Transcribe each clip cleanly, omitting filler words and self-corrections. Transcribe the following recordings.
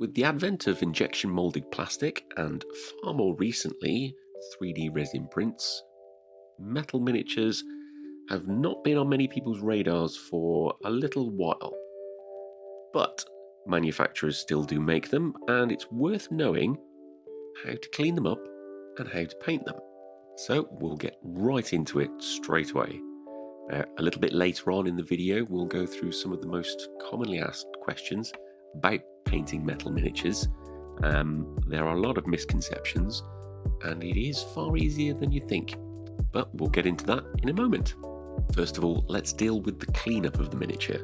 With the advent of injection moulded plastic and far more recently 3D resin prints, metal miniatures have not been on many people's radars for a little while. But manufacturers still do make them, and it's worth knowing how to clean them up and how to paint them. So we'll get right into it straight away. A little bit later on in the video, we'll go through some of the most commonly asked questions about painting metal miniatures. There are a lot of misconceptions, and it is far easier than you think, but we'll get into that in a moment. First of all, let's deal with the cleanup of the miniature.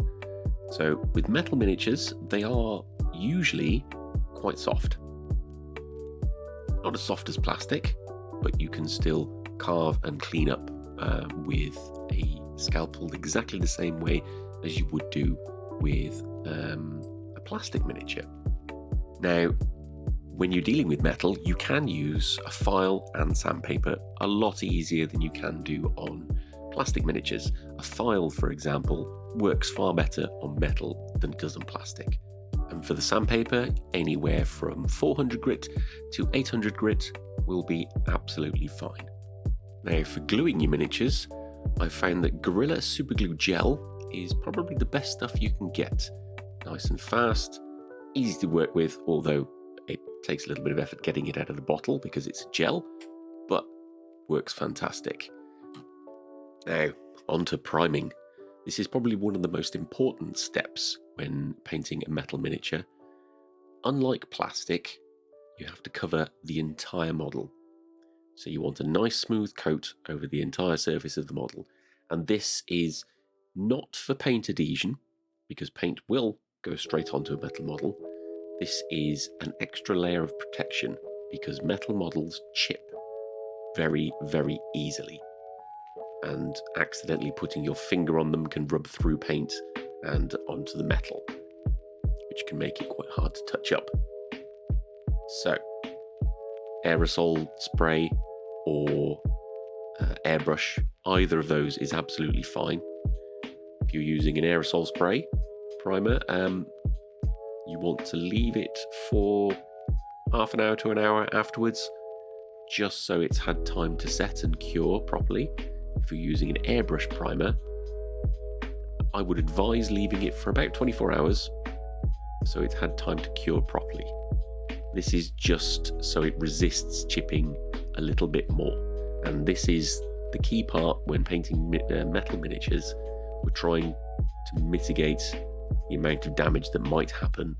So with metal miniatures, they are usually quite soft. Not as soft as plastic, but you can still carve and clean up with a scalpel exactly the same way as you would do with a plastic miniature. Now, when you're dealing with metal, you can use a file and sandpaper a lot easier than you can do on plastic miniatures. A file, for example, works far better on metal than it does on plastic. And for the sandpaper, anywhere from 400 grit to 800 grit will be absolutely fine. Now, for gluing your miniatures, I've found that Gorilla Superglue Gel is probably the best stuff you can get. Nice and fast, easy to work with, although it takes a little bit of effort getting it out of the bottle because it's a gel, but works fantastic. Now, on to priming. This is probably one of the most important steps when painting a metal miniature. Unlike plastic, you have to cover the entire model. So you want a nice smooth coat over the entire surface of the model. And this is not for paint adhesion, because paint will go straight onto a metal model. This is an extra layer of protection because metal models chip very, very easily. And accidentally putting your finger on them can rub through paint and onto the metal, which can make it quite hard to touch up. So, aerosol spray or airbrush, either of those is absolutely fine. If you're using an aerosol spray primer, you want to leave it for half an hour to an hour afterwards, just so it's had time to set and cure properly. If you're using an airbrush primer, I would advise leaving it for about 24 hours so it's had time to cure properly. This is just so it resists chipping a little bit more, and this is the key part when painting metal miniatures. We're trying to mitigate the amount of damage that might happen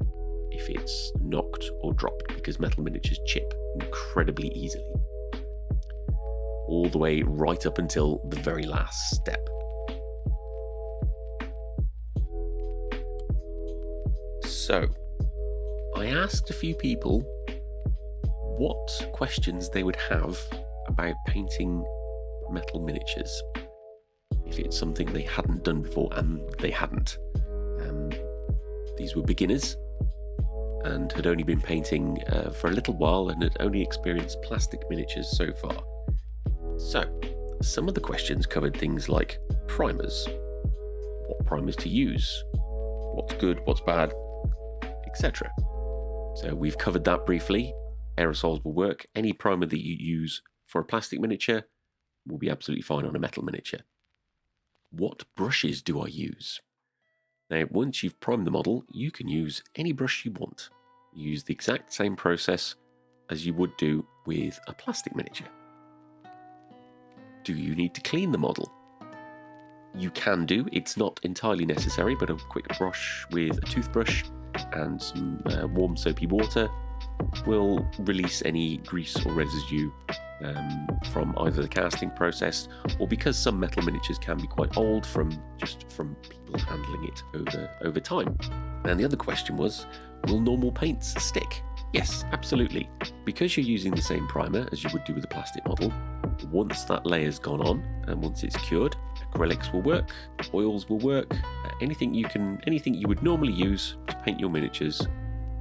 if it's knocked or dropped, because metal miniatures chip incredibly easily, all the way right up until the very last step. So, I asked a few people what questions they would have about painting metal miniatures, if it's something they hadn't done before, and they hadn't. These were beginners and had only been painting for a little while and had only experienced plastic miniatures so far. So, some of the questions covered things like primers, what primers to use, what's good, what's bad, etc. So we've covered that briefly. Aerosols will work. Any primer that you use for a plastic miniature will be absolutely fine on a metal miniature. What brushes do I use? Now, once you've primed the model, you can use any brush you want. Use the exact same process as you would do with a plastic miniature. Do you need to clean the model? You can do. It's not entirely necessary, but a quick brush with a toothbrush and some warm soapy water will release any grease or residue from either the casting process, or because some metal miniatures can be quite old from people handling it over time. And the other question was, will normal paints stick? Yes, absolutely. Because you're using the same primer as you would do with a plastic model, once that layer's gone on and once it's cured, acrylics will work, oils will work, anything you would normally use to paint your miniatures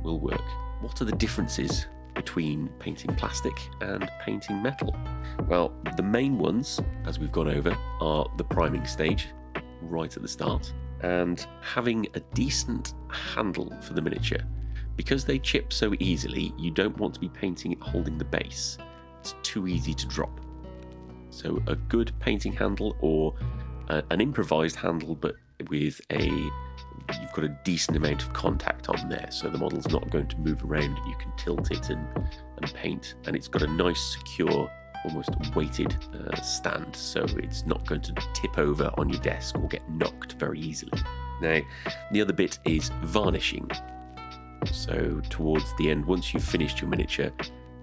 will work. What are the differences between painting plastic and painting metal? Well, the main ones, as we've gone over, are the priming stage right at the start and having a decent handle for the miniature. Because they chip so easily, you don't want to be painting it holding the base. It's too easy to drop. So a good painting handle, or an improvised handle, but with you've got a decent amount of contact on there, so the model's not going to move around, and you can tilt it and paint, and it's got a nice secure, almost weighted stand, so it's not going to tip over on your desk or get knocked very easily. Now, the other bit is varnishing. So towards the end, once you've finished your miniature,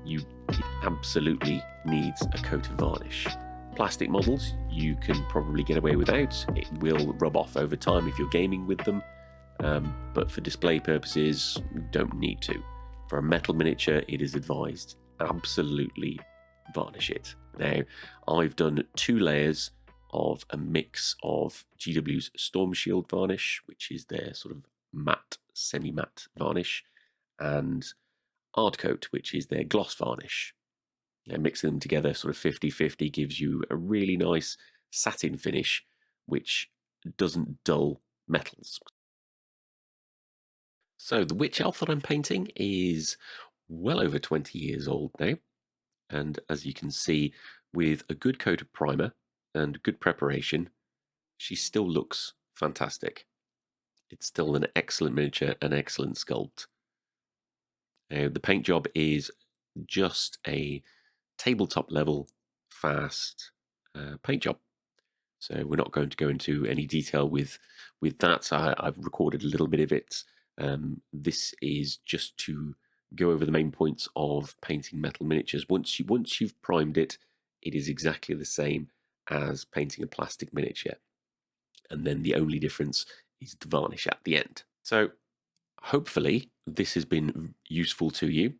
it absolutely needs a coat of varnish. Plastic models you can probably get away without. It will rub off over time if you're gaming with them, but for display purposes, you don't need to. For a metal miniature, it is advised absolutely varnish it. Now, I've done 2 layers of a mix of GW's Storm Shield varnish, which is their sort of matte, semi-matte varnish, and Ardcoat, which is their gloss varnish. And mixing them together sort of 50-50 gives you a really nice satin finish, which doesn't dull metals. So the witch elf that I'm painting is well over 20 years old now, and as you can see, with a good coat of primer and good preparation, she still looks fantastic. It's still an excellent miniature, an excellent sculpt. Now, the paint job is just a tabletop level, fast paint job. So we're not going to go into any detail with that. I've recorded a little bit of it. This is just to go over the main points of painting metal miniatures. Once you've primed it, it is exactly the same as painting a plastic miniature. And then the only difference is the varnish at the end. So hopefully this has been useful to you.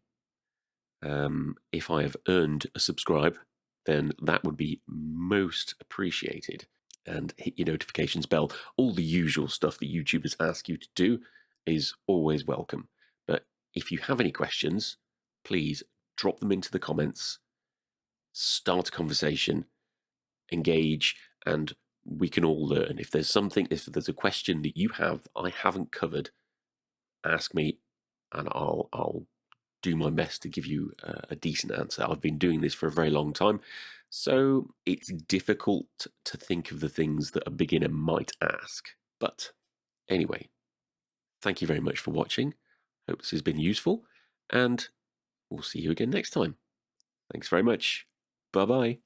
If I have earned a subscribe, then that would be most appreciated. And hit your notifications bell. All the usual stuff that YouTubers ask you to do is always welcome. But if you have any questions, please drop them into the comments, start a conversation, engage, and we can all learn. If there's a question that you have I haven't covered, ask me, and I'll do my best to give you a decent answer. I've been doing this for a very long time, so it's difficult to think of the things that a beginner might ask. But anyway, thank you very much for watching. Hope this has been useful, and we'll see you again next time. Thanks very much. Bye-bye.